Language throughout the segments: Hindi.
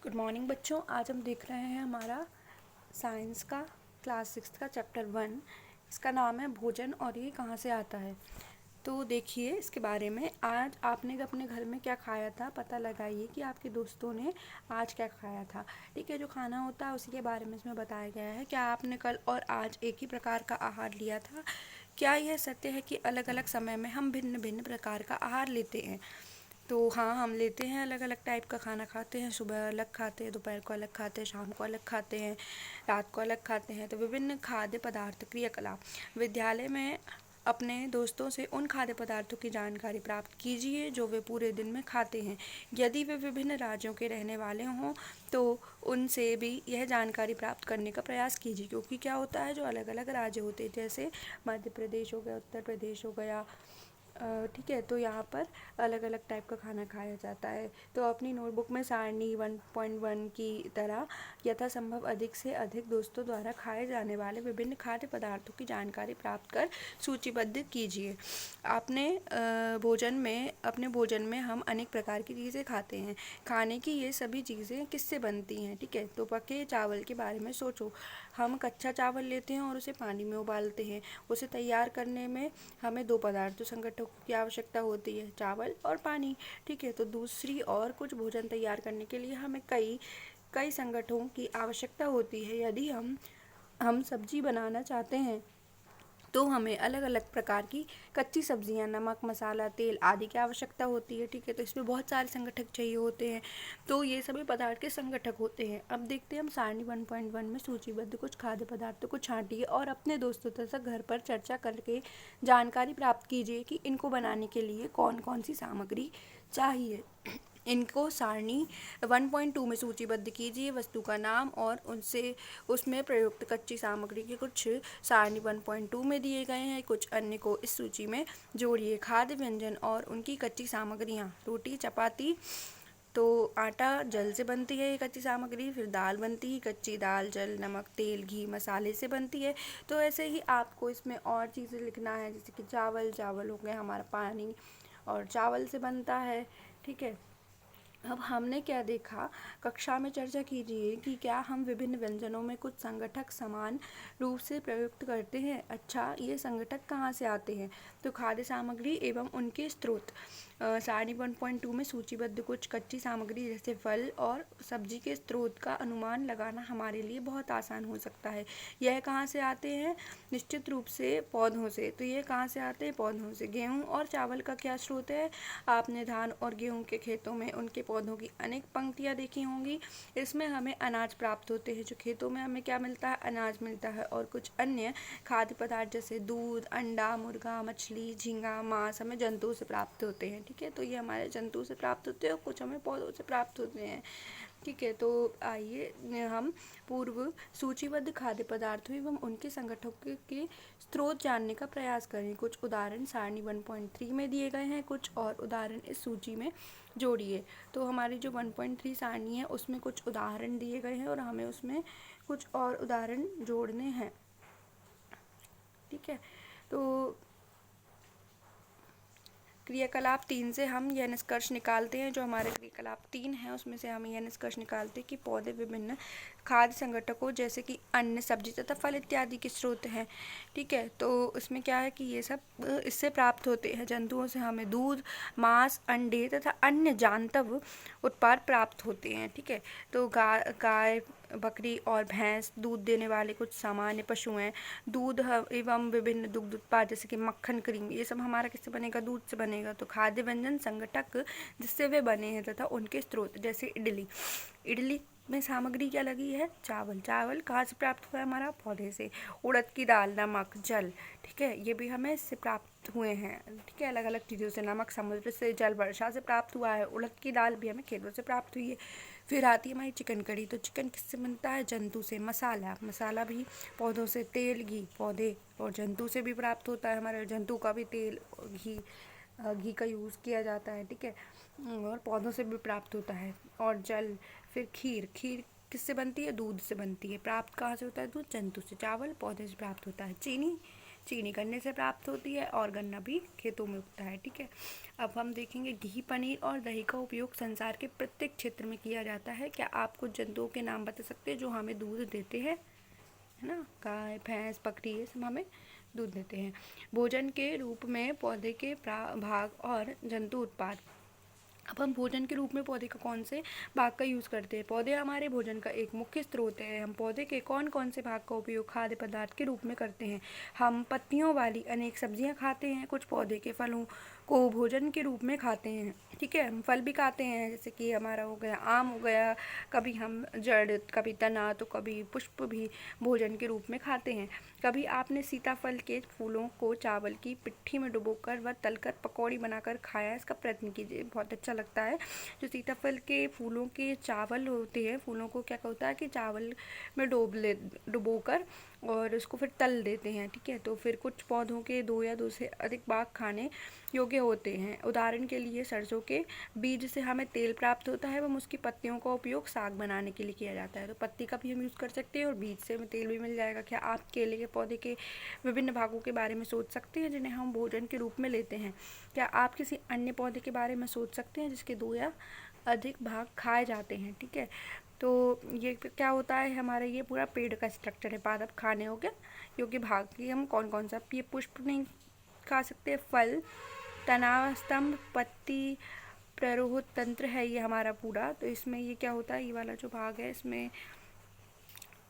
गुड मॉर्निंग बच्चों। आज हम देख रहे हैं हमारा साइंस का क्लास 6 का चैप्टर 1। इसका नाम है भोजन और ये कहाँ से आता है। तो देखिए इसके बारे में, आज आपने अपने घर में क्या खाया था पता लगाइए कि आपके दोस्तों ने आज क्या खाया था। ठीक है, जो खाना होता है उसी के बारे में इसमें बताया गया है। क्या आपने कल और आज एक ही प्रकार का आहार लिया था? क्या यह सत्य है कि अलग अलग समय में हम भिन्न भिन्न प्रकार का आहार लेते हैं? तो हाँ, हम लेते हैं, अलग अलग टाइप का खाना खाते हैं। सुबह अलग खाते हैं, दोपहर को अलग खाते हैं, शाम को अलग खाते हैं, रात को अलग खाते हैं। तो विभिन्न खाद्य पदार्थ क्रियाकलाप। विद्यालय में अपने दोस्तों से उन खाद्य पदार्थों की जानकारी प्राप्त कीजिए जो वे पूरे दिन में खाते हैं। यदि वे विभिन्न राज्यों के रहने वाले हों तो उनसे भी यह जानकारी प्राप्त करने का प्रयास कीजिए, क्योंकि क्या होता है, जो अलग अलग राज्य होते हैं, जैसे मध्य प्रदेश हो गया, उत्तर प्रदेश हो गया, ठीक है, तो यहाँ पर अलग अलग टाइप का खाना खाया जाता है। तो अपनी नोटबुक में सारणी 1.1 की तरह यथासंभव अधिक से अधिक दोस्तों द्वारा खाए जाने वाले विभिन्न खाद्य पदार्थों की जानकारी प्राप्त कर सूचीबद्ध कीजिए। अपने भोजन में हम अनेक प्रकार की चीज़ें खाते हैं। खाने की ये सभी चीज़ें किससे बनती हैं? ठीक है, तो पके चावल के बारे में सोचो। हम कच्चा चावल लेते हैं और उसे पानी में उबालते हैं। उसे तैयार करने में हमें दो पदार्थों संगठकों की आवश्यकता होती है, चावल और पानी। ठीक है, तो दूसरी और कुछ भोजन तैयार करने के लिए हमें कई कई संगठनों की आवश्यकता होती है। यदि हम सब्जी बनाना चाहते हैं तो हमें अलग अलग प्रकार की कच्ची सब्जियां, नमक, मसाला, तेल आदि की आवश्यकता होती है। ठीक है, तो इसमें बहुत सारे संगठक चाहिए होते हैं। तो ये सभी पदार्थ के संगठक होते हैं। अब देखते हैं हम सारणी 1.1 में सूचीबद्ध कुछ खाद्य पदार्थों को छांटिए और अपने दोस्तों तथा घर पर चर्चा करके जानकारी प्राप्त कीजिए कि इनको बनाने के लिए कौन कौन सी सामग्री चाहिए। इनको सारणी 1.2 में सूचीबद्ध कीजिए। वस्तु का नाम और उसमें प्रयुक्त कच्ची सामग्री के कुछ सारणी 1.2 में दिए गए हैं, कुछ अन्य को इस सूची में जोड़िए। खाद्य व्यंजन और उनकी कच्ची सामग्रियाँ। रोटी, चपाती, तो आटा जल से बनती है ये कच्ची सामग्री। फिर दाल बनती है, कच्ची दाल जल, नमक, तेल, घी, मसाले से बनती है। तो ऐसे ही आपको इसमें और चीज़ें लिखना है, जैसे कि चावल हो गया हमारा, पानी और चावल से बनता है। ठीक है, अब हमने क्या देखा, कक्षा में चर्चा कीजिए कि क्या हम विभिन्न व्यंजनों में कुछ संगठक समान रूप से प्रयुक्त करते हैं। अच्छा, ये संगठक कहाँ से आते हैं? तो खाद्य सामग्री एवं उनके स्रोत। सारणी 1.2 में सूचीबद्ध कुछ कच्ची सामग्री जैसे फल और सब्जी के स्रोत का अनुमान लगाना हमारे लिए बहुत आसान हो सकता है। यह कहाँ से आते हैं? निश्चित रूप से पौधों से। तो ये कहाँ से आते हैं? पौधों से। गेहूँ और चावल का क्या स्रोत है? आपने धान और गेहूँ के खेतों में उनके पौधों की अनेक पंक्तियाँ देखी होंगी। इसमें हमें अनाज प्राप्त होते हैं। जो खेतों में हमें क्या मिलता है? अनाज मिलता है। और कुछ अन्य खाद्य पदार्थ जैसे दूध, अंडा, मुर्गा, मछली, झींगा, मांस हमें जंतु से प्राप्त होते हैं। ठीक है, तो ये हमारे जंतु से प्राप्त होते हैं और कुछ हमें पौधों से प्राप्त होते हैं। ठीक है, तो आइए हम पूर्व सूचीबद्ध खाद्य पदार्थों एवं उनके संगठनों के स्रोत जानने का प्रयास करें। कुछ उदाहरण सारणी 1.3 में दिए गए हैं, कुछ और उदाहरण इस सूची में जोड़िए। तो हमारी जो 1.3 सारणी है उसमें कुछ उदाहरण दिए गए हैं और हमें उसमें कुछ और उदाहरण जोड़ने हैं। ठीक है, तो क्रियाकलाप 3 से हम यह निष्कर्ष निकालते हैं, जो हमारे क्रियाकलाप 3 है उसमें से हम यह निष्कर्ष निकालते हैं कि पौधे विभिन्न खाद्य संगठकों जैसे कि अन्न, सब्जी तथा फल इत्यादि के स्रोत हैं। ठीक है, तो इसमें क्या है कि ये सब इससे प्राप्त होते हैं। जंतुओं से हमें दूध, मांस, अंडे तथा अन्य जांतव उत्पाद प्राप्त होते हैं। ठीक है, तो गाय, बकरी और भैंस दूध देने वाले कुछ सामान्य पशु हैं। दूध एवं विभिन्न दुग्ध उत्पाद जैसे कि मक्खन, क्रीम, ये सब हमारा किससे बनेगा? दूध से बनेगा। तो खाद्य व्यंजन संगठक जिससे वे बने हैं तथा उनके स्रोत, जैसे इडली में सामग्री क्या लगी है? चावल। चावल कहाँ से प्राप्त हुआ है? हमारा पौधे से। उड़द की दाल, नमक, जल, ठीक है, ये भी हमें इससे प्राप्त हुए हैं। ठीक है, अलग अलग चीज़ों से। नमक समुद्र से, जल वर्षा से प्राप्त हुआ है। उड़द की दाल भी हमें खेतों से प्राप्त हुई है। फिर आती है हमारी चिकन कड़ी। तो चिकन किससे बनता है? जंतु से। मसाला भी पौधों से। तेल, घी पौधे और जंतु से भी प्राप्त होता है। हमारे जंतु का भी तेल, घी का यूज़ किया जाता है। ठीक है, और पौधों से भी प्राप्त होता है। और जल, फिर खीर किससे बनती है? दूध से बनती है। प्राप्त कहाँ से होता है? दूध जंतु से। चावल पौधे से प्राप्त होता है। चीनी चीनी गन्ने से प्राप्त होती है और गन्ना भी खेतों में उगता है। ठीक है, अब हम देखेंगे घी, पनीर और दही का उपयोग संसार के प्रत्येक क्षेत्र में किया जाता है। क्या आप कुछ जंतुओं के नाम बता सकते हैं जो हमें दूध देते हैं? है ना, गाय, भैंस, बकरी, ये सब हमें दूध देते हैं। भोजन के रूप में पौधे के भाग और जंतु उत्पाद। अब हम भोजन के रूप में पौधे का कौन से भाग का यूज़ करते हैं? पौधे हमारे भोजन का एक मुख्य स्रोत है। हम पौधे के कौन कौन से भाग का उपयोग खाद्य पदार्थ के रूप में करते हैं? हम पत्तियों वाली अनेक सब्जियां खाते हैं। कुछ पौधे के फलों को भोजन के रूप में खाते हैं। ठीक है, हम फल भी खाते हैं, जैसे कि हमारा हो गया आम हो गया, कभी हम जड़, कभी तना, तो कभी पुष्प भी भोजन के रूप में खाते हैं। कभी आपने सीताफल के फूलों को चावल की पिट्ठी में डुबोकर व तलकर पकौड़ी बनाकर खाया? इसका प्रयत्न कीजिए, बहुत अच्छा लगता है। जो सीताफल के फूलों के चावल होते हैं, फूलों को क्या होता है कि चावल में डुबोकर और उसको फिर तल देते हैं। ठीक है, तो फिर कुछ पौधों के 2 या 2 से अधिक भाग खाने योग्य होते हैं। उदाहरण के लिए सरसों के बीज से हमें तेल प्राप्त होता है एवं उसकी पत्तियों का उपयोग साग बनाने के लिए किया जाता है। तो पत्ती का भी हम यूज़ कर सकते हैं और बीज से हमें तेल भी मिल जाएगा। क्या आप केले के पौधे के विभिन्न भागों के बारे में सोच सकते हैं जिन्हें हम भोजन के रूप में लेते हैं? क्या आप किसी अन्य पौधे के बारे में सोच सकते हैं जिसके 2 या अधिक भाग खाए जाते हैं? ठीक है, तो ये क्या होता है, हमारा ये पूरा पेड़ का स्ट्रक्चर है। पादप खाने हो गया योग्य भाग की हम कौन कौन सा? ये पुष्प नहीं खा सकते, फल, तना, स्तंभ, पत्ती, प्ररोह तंत्र है ये हमारा पूरा। तो इसमें ये क्या होता है, ये वाला जो भाग है इसमें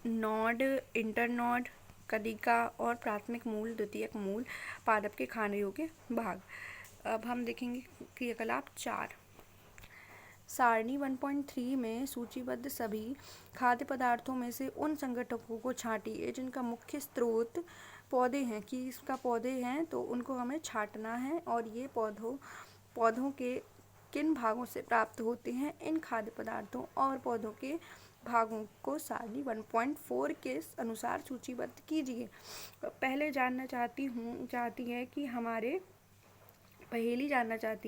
नोड, इंटरनोड, कलिका और प्राथमिक मूल, द्वितीयक मूल पादप के खाने योग्य भाग। अब हम देखेंगे क्रियाकलाप 4। सारणी 1.3 में सूचीबद्ध सभी खाद्य पदार्थों में से उन संगठकों को छांटिए जिनका मुख्य स्रोत पौधे हैं। कि इसका पौधे हैं तो उनको हमें छांटना है, और ये पौधों के किन भागों से प्राप्त होते हैं। इन खाद्य पदार्थों और पौधों के भागों को सारणी 1.4 के अनुसार सूचीबद्ध कीजिए। पहले जानना चाहती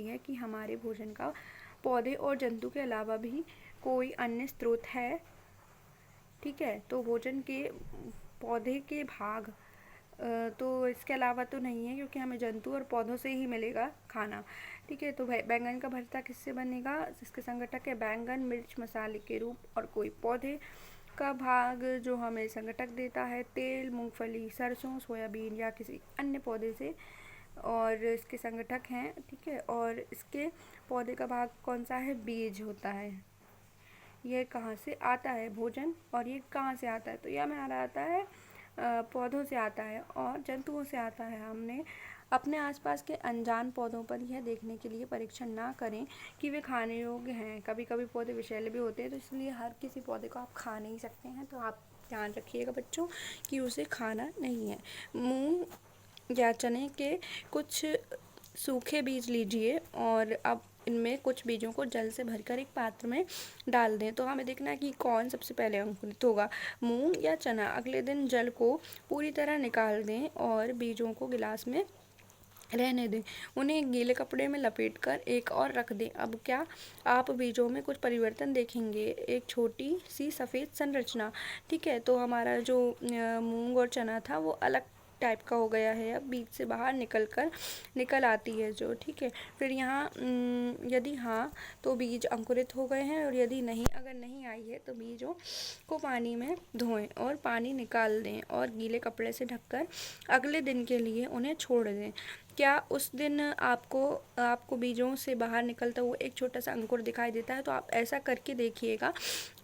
है कि हमारे भोजन का पौधे और जंतु के अलावा भी कोई अन्य स्रोत है। ठीक है, तो भोजन के पौधे के भाग तो इसके अलावा तो नहीं है, क्योंकि हमें जंतु और पौधों से ही मिलेगा खाना। ठीक है, तो बैंगन का भरता किससे बनेगा? जिसके संगठक है बैंगन, मिर्च मसाले के रूप, और कोई पौधे का भाग जो हमें संगठक देता है तेल, मूंगफली, सरसों, सोयाबीन या किसी अन्य पौधे से, और इसके संगठक हैं। ठीक है, और इसके पौधे का भाग कौन सा है? बीज होता है। यह कहाँ से आता है भोजन, और ये कहाँ से आता है? तो यह हमारा आता है पौधों से आता है और जंतुओं से आता है। हमने अपने आसपास के अनजान पौधों पर यह देखने के लिए परीक्षण ना करें कि वे खाने योग्य हैं। कभी कभी पौधे विषैले भी होते हैं, तो इसलिए हर किसी पौधे को आप खा नहीं सकते हैं। तो आप ध्यान रखिएगा बच्चों कि उसे खाना नहीं है। मूंग या चने के कुछ सूखे बीज लीजिए और अब इनमें कुछ बीजों को जल से भरकर एक पात्र में डाल दें। तो हमें देखना है कि कौन सबसे पहले अंकुरित होगा, मूंग या चना। अगले दिन जल को पूरी तरह निकाल दें और बीजों को गिलास में रहने दें। उन्हें एक गीले कपड़े में लपेटकर एक और रख दें। अब क्या आप बीजों में कुछ परिवर्तन देखेंगे? एक छोटी सी सफ़ेद संरचना। ठीक है, तो हमारा जो मूंग और चना था वो अलग टाइप का हो गया है, अब बीज से बाहर निकल आती है जो। ठीक है, फिर यहाँ यदि हाँ तो बीज अंकुरित हो गए हैं, और यदि नहीं, अगर नहीं आई है तो बीजों को पानी में धोएं और पानी निकाल दें और गीले कपड़े से ढककर अगले दिन के लिए उन्हें छोड़ दें। क्या उस दिन आपको बीजों से बाहर निकलता हुआ एक छोटा सा अंकुर दिखाई देता है? तो आप ऐसा करके देखिएगा।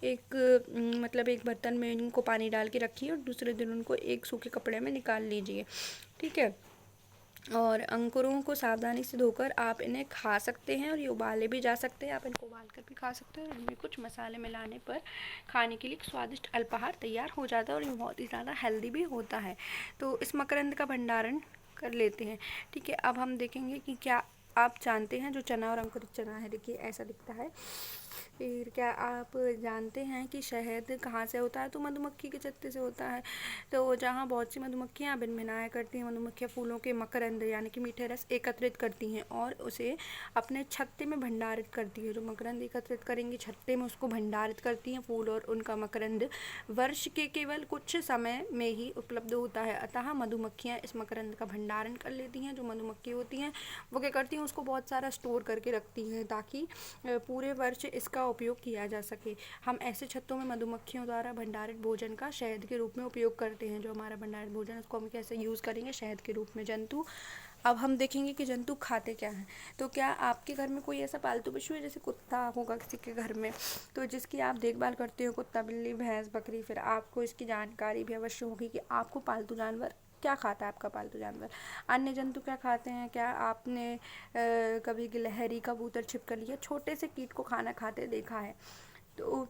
एक बर्तन में इनको पानी डाल के रखिए और दूसरे दिन उनको एक सूखे कपड़े में निकाल लीजिए। ठीक है, और अंकुरों को सावधानी से धोकर आप इन्हें खा सकते हैं, और ये उबाले भी जा सकते हैं। आप इनको उबाल कर भी खा सकते हैं, और इनमें कुछ मसाले मिलाने पर खाने के लिए एक स्वादिष्ट अल्पाहार तैयार हो जाता है, और ये बहुत ही ज़्यादा हेल्दी भी होता है। तो इस मकरंद का भंडारण कर लेते हैं। ठीक है, अब हम देखेंगे कि क्या आप जानते हैं जो चना और अंकुरित चना है, देखिए ऐसा दिखता है। फिर क्या आप जानते हैं कि शहद कहाँ से होता है? तो मधुमक्खी के छत्ते से होता है। तो जहाँ बहुत सी मधुमक्खियाँ भिनभिनाया करती हैं, मधुमक्खियाँ फूलों के मकरंद यानी कि मीठे रस एकत्रित करती हैं और उसे अपने छत्ते में भंडारित करती है। जो मकरंद एकत्रित करेंगी छत्ते में, उसको भंडारित करती हैं। फूल और उनका मकरंद वर्ष के केवल कुछ समय में ही उपलब्ध होता है, अतः मधुमक्खियाँ इस मकरंद का भंडारण कर लेती हैं। जो मधुमक्खी होती हैं वो क्या करती हैं, उसको बहुत सारा स्टोर करके रखती हैं ताकि पूरे वर्ष इसका उपयोग किया जा सके। हम ऐसे छत्तों में मधुमक्खियों द्वारा भंडारित भोजन का शहद के रूप में उपयोग करते हैं। जो हमारा भंडारित भोजन है उसको हम कैसे यूज़ करेंगे? शहद के रूप में। जंतु, अब हम देखेंगे कि जंतु खाते क्या हैं। तो क्या आपके घर में कोई ऐसा पालतू पशु है, जैसे कुत्ता होगा किसी के घर में, तो जिसकी आप देखभाल करते हो, कुत्ता, बिल्ली, भैंस, बकरी, फिर आपको इसकी जानकारी भी अवश्य होगी कि आपको पालतू जानवर क्या खाता है, आपका पालतू जानवर। अन्य जंतु क्या खाते हैं? क्या आपने कभी गिलहरी, कबूतर, छिपकली या छोटे से कीट को खाना खाते देखा है? तो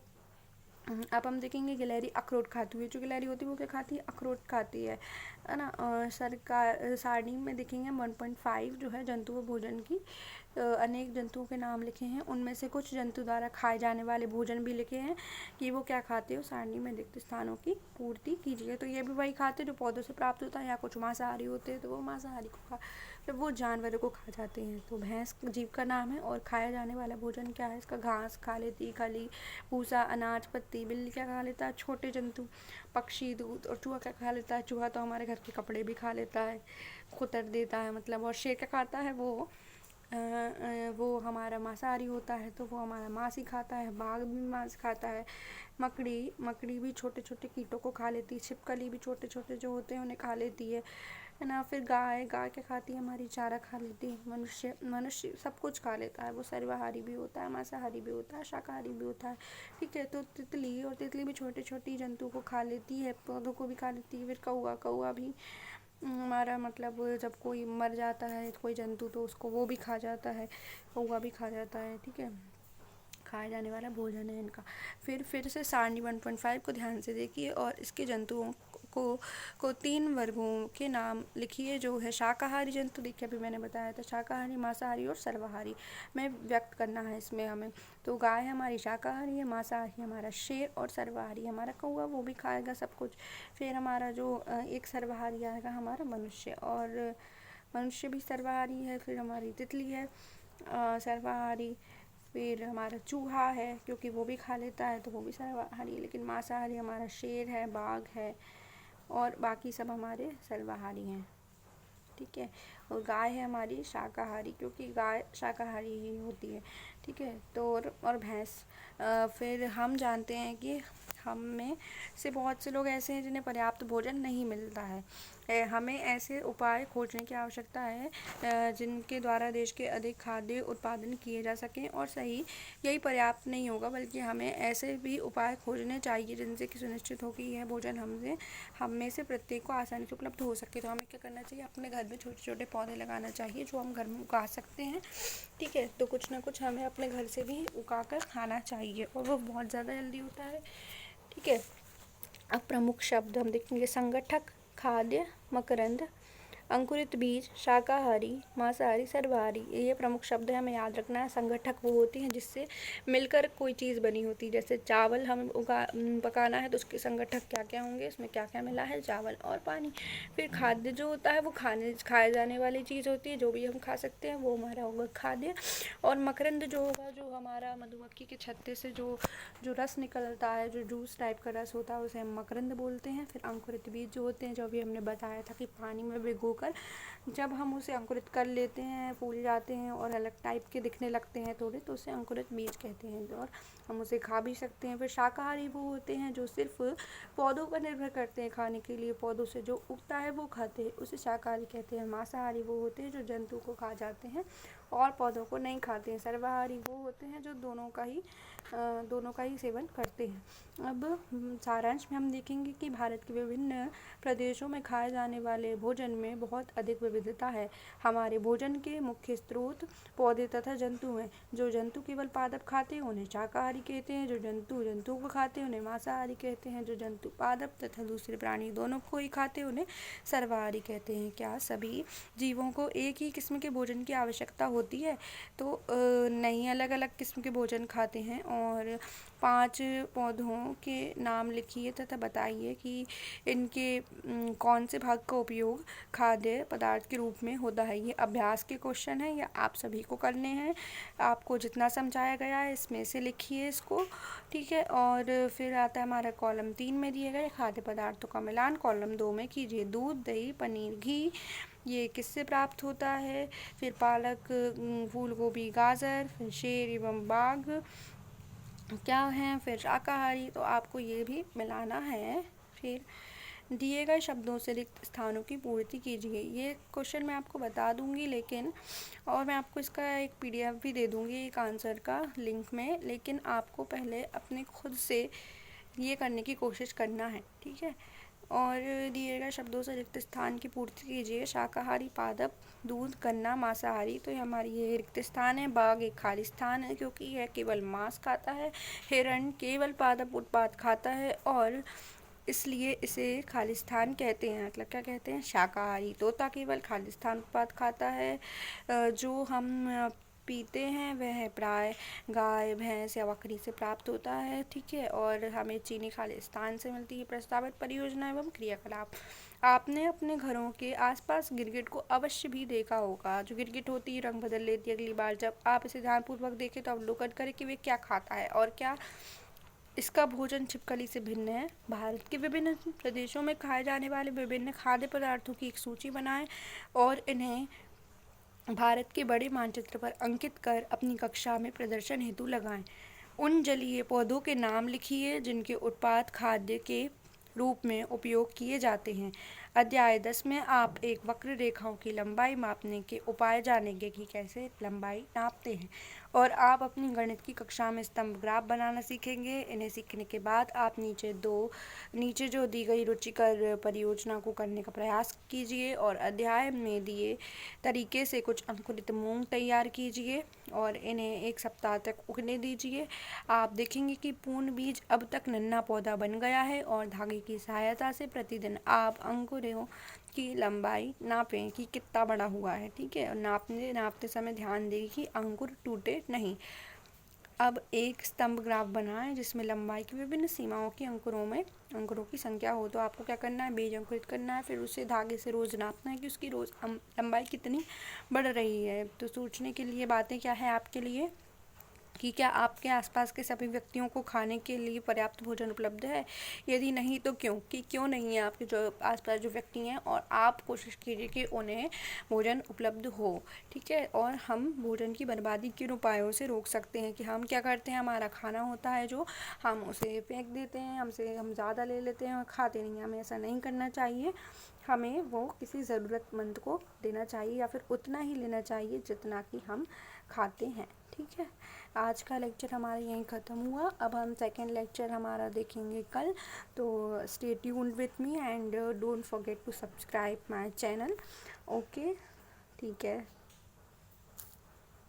अब हम देखेंगे गिलहरी अखरोट खाती है। जो गिलहरी होती है वो क्या खाती है? अखरोट खाती है ना। और सरकार सारणी में देखेंगे 1.5 जो है जंतु व भोजन की अनेक जंतुओं के नाम लिखे हैं। उनमें से कुछ जंतु द्वारा खाए जाने वाले भोजन भी लिखे हैं कि वो क्या खाते हो। सारणी में रिक्त स्थानों की पूर्ति कीजिए। तो ये भी वही खाते हैं जो पौधों से प्राप्त होता है, या कुछ मांसाहारी होते हैं तो वो मांसाहारी को खा, फिर वो जानवरों को खा जाते हैं। तो भैंस जीव का नाम है और खाया जाने वाला भोजन क्या है इसका? घास खा लेती, खली, भूसा, अनाज, पत्ती। बिल्ली क्या खा लेता है? छोटे जंतु, पक्षी, दूध। और चूहा क्या खा लेता है? चूहा तो हमारे घर के कपड़े भी खा लेता है, खुतर देता है मतलब। और शेर क्या खाता है? वो हमारा मांसाहारी होता है, तो वो हमारा मांस ही खाता है। बाघ भी मांस खाता है। मकड़ी भी छोटे छोटे कीटों को खा लेती है। छिपकली भी छोटे छोटे जो होते हैं उन्हें खा लेती है ना। फिर गाय क्या खाती है? हमारी चारा खा लेती है। मनुष्य सब कुछ खा लेता है, वो सर्वाहारी भी होता है, मांसाहारी भी होता है, शाकाहारी भी होता है। ठीक है। तो तितली भी छोटे छोटी जंतु को खा लेती है, पौधों को भी खा लेती है। फिर कौआ भी हमारा मतलब जब कोई मर जाता है कोई जंतु तो उसको वो भी खा जाता है, कौआ भी खा जाता है। ठीक है, खाया जाने वाला भोजन है इनका। फिर से सारणी 1.5 को ध्यान से देखिए और इसके जंतुओं को 3 वर्गों के नाम लिखिए। जो है शाकाहारी जंतु, देखिए अभी मैंने बताया था, शाकाहारी, मांसाहारी और सर्वाहारी में व्यक्त करना है इसमें हमें। तो गाय हमारी शाकाहारी है, मांसाहारी हमारा शेर और सर्वाहारी हमारा कौआ, वो भी खाएगा सब कुछ। फिर हमारा जो एक सर्वाहारी आएगा हमारा मनुष्य, और मनुष्य भी सर्वाहारी है। फिर हमारी तितली है सर्वाहारी। फिर हमारा चूहा है क्योंकि वो भी खा लेता है तो वो भी सर्वाहारी है। लेकिन मांसाहारी हमारा शेर है, बाघ है और बाकी सब हमारे सर्वाहारी हैं। ठीक है। और गाय है हमारी शाकाहारी क्योंकि गाय शाकाहारी ही होती है। ठीक है। तो और भैंस। फिर हम जानते हैं कि हम में से बहुत से लोग ऐसे हैं जिन्हें पर्याप्त भोजन नहीं मिलता है। हमें ऐसे उपाय खोजने की आवश्यकता है जिनके द्वारा देश के अधिक खाद्य उत्पादन किए जा सकें। और सही यही पर्याप्त नहीं होगा, बल्कि हमें ऐसे भी उपाय खोजने चाहिए जिनसे कि सुनिश्चित हो कि यह भोजन हम में से प्रत्येक को आसानी से उपलब्ध हो सके। तो हमें क्या करना चाहिए? अपने घर में छोटे छोटे पौधे लगाना चाहिए जो हम घर में उगा सकते हैं। ठीक है। तो कुछ ना कुछ हमें अपने घर से भी उगा कर खाना चाहिए और वो बहुत ज़्यादा हेल्दी होता है। ठीक है। अब प्रमुख शब्द हम देखेंगे। संगठक, खाद्य, मकरंद, अंकुरित बीज, शाकाहारी, मांसाहारी, सर्वाहारी। ये प्रमुख शब्द है, हमें याद रखना है। संगठक वो होती हैं जिससे मिलकर कोई चीज़ बनी होती है। जैसे चावल हमें पकाना है तो उसके संगठक क्या क्या होंगे, इसमें क्या क्या मिला है? चावल और पानी। फिर खाद्य जो होता है वो खाए जाने वाली चीज़ होती है, जो भी हम खा सकते हैं वो हमारा होगा खाद्य। और मकरंद जो होगा, जो हमारा मधुमक्खी के छत्ते से जो रस निकलता है, जो जूस टाइप का रस होता है, उसे हम मकरंद बोलते हैं। फिर अंकुरित बीज जो होते हैं, जो अभी हमने बताया था कि पानी में भिगोकर जब हम उसे अंकुरित कर लेते हैं, फूल जाते हैं और अलग टाइप के दिखने लगते हैं थोड़े, तो उसे अंकुरित बीज कहते हैं और हम उसे खा भी सकते हैं। फिर शाकाहारी वो होते हैं जो सिर्फ पौधों पर निर्भर करते हैं खाने के लिए, पौधों से जो उगता है वो खाते हैं, उसे शाकाहारी कहते हैं। मांसाहारी वो होते हैं जो जंतु को खा जाते हैं और पौधों को नहीं खाते हैं। सर्वाहारी वो होते हैं जो दोनों का ही सेवन करते हैं। अब सारांश में हम देखेंगे कि भारत के विभिन्न प्रदेशों में खाए जाने वाले भोजन में बहुत अधिक विविधता है। हमारे भोजन के मुख्य स्रोत पौधे तथा जंतु हैं। जो जंतु केवल पादप खाते हैं उन्हें शाकाहारी कहते हैं, जो जंतु को खाते हैं उन्हें मांसाहारी कहते हैं, जो जंतु पादप तथा दूसरे प्राणी दोनों को ही खाते हैं उन्हें सर्वाहारी कहते हैं। क्या सभी जीवों को एक ही किस्म के भोजन की आवश्यकता होती है। तो नहीं, अलग अलग किस्म के भोजन खाते हैं। और 5 पौधों के नाम लिखिए तथा बताइए कि इनके कौन से भाग का उपयोग खाद्य पदार्थ के रूप में होता है। ये अभ्यास के क्वेश्चन है, या आप सभी को करने हैं। आपको जितना समझाया गया है इसमें से लिखिए इसको, ठीक है। और फिर आता है हमारा कॉलम 3 में दिए गए खाद्य पदार्थों का मिलान। कॉलम 2 में कीजिए दूध, दही, पनीर, घी ये किससे प्राप्त होता है। फिर पालक, फूल गोभी, गाजर, फिर शेर एवं बाघ क्या हैं। फिर शाकाहारी, तो आपको ये भी मिलाना है। फिर दिए गए शब्दों से रिक्त स्थानों की पूर्ति कीजिए। ये क्वेश्चन मैं आपको बता दूंगी, लेकिन और मैं आपको इसका एक PDF भी दे दूंगी एक आंसर का लिंक में, लेकिन आपको पहले अपने खुद से ये करने की कोशिश करना है, ठीक है। और दिए गए शब्दों से रिक्त स्थान की पूर्ति कीजिए। शाकाहारी पादप, दूध, गन्ना, मांसाहारी, तो ये हमारी ये रिक्त स्थान है। बाघ एक खाली स्थान है क्योंकि यह केवल मांस खाता है। हिरण केवल पादप उत्पाद खाता है और इसलिए इसे खालिस्तान कहते हैं। मतलब क्या कहते हैं, शाकाहारी। तोता केवल खालिस्तान उत्पाद खाता है। जो हम पीते हैं वह प्राय गाय, भैंस या बकरी से प्राप्त होता है, ठीक है। और हमें चीनी खालिस्तान से मिलती है। प्रस्तावित परियोजना एवं क्रियाकलाप, आपने अपने घरों के आसपास गिरगिट को अवश्य भी देखा होगा। जो गिरगिट होती है रंग बदल लेती है अगली बार। जब आप इसे ध्यानपूर्वक देखें तो अवलोकन करें कि वे क्या खाता है और क्या इसका भोजन छिपकली से भिन्न है। भारत के विभिन्न प्रदेशों में खाए जाने वाले विभिन्न खाद्य पदार्थों की एक सूची बनाएं और इन्हें भारत के बड़े मानचित्र पर अंकित कर अपनी कक्षा में प्रदर्शन हेतु लगाएं। उन जलीय पौधों के नाम लिखिए जिनके उत्पाद खाद्य के रूप में उपयोग किए जाते हैं। अध्याय 10 में आप एक वक्र रेखाओं की लंबाई मापने के उपाय जानेंगे कि कैसे लंबाई नापते हैं। और आप अपनी गणित की कक्षा में स्तंभ ग्राफ बनाना सीखेंगे। इन्हें सीखने के बाद आप नीचे जो दी गई रुचिकर परियोजना को करने का प्रयास कीजिए और अध्याय में दिए तरीके से कुछ अंकुरित मूंग तैयार कीजिए और इन्हें 1 सप्ताह तक उगने दीजिए। आप देखेंगे कि पूर्ण बीज अब तक नन्हा पौधा बन गया है और धागे की सहायता से प्रतिदिन आप अंकुरों की लंबाई नापें कि कितना बड़ा हुआ है, ठीक है। और नापते समय ध्यान दें कि अंकुर टूटे नहीं। अब एक स्तंभ ग्राफ बनाएं जिसमें लंबाई की विभिन्न सीमाओं की अंकुरों की संख्या हो। तो आपको क्या करना है, बीज अंकुरित करना है, फिर उसे धागे से रोज नापना है कि उसकी रोज लंबाई कितनी बढ़ रही है। तो सोचने के लिए बातें क्या है आपके लिए कि क्या आपके आसपास के सभी व्यक्तियों को खाने के लिए पर्याप्त भोजन उपलब्ध है। यदि नहीं तो क्यों नहीं है आपके जो आसपास जो व्यक्ति हैं, और आप कोशिश कीजिए कि उन्हें भोजन उपलब्ध हो, ठीक है। और हम भोजन की बर्बादी किन उपायों से रोक सकते हैं कि हम क्या करते हैं, हमारा खाना होता है जो हम उसे फेंक देते हैं, हम ज़्यादा ले लेते हैं और खाते नहीं हैं। हमें ऐसा नहीं करना चाहिए। हमें वो किसी ज़रूरतमंद को देना चाहिए या फिर उतना ही लेना चाहिए जितना कि हम खाते हैं, ठीक है। आज का लेक्चर हमारा यहीं ख़त्म हुआ। अब हम सेकेंड लेक्चर हमारा देखेंगे कल। तो stay tuned with me and don't forget to subscribe my channel. Okay, ठीक है।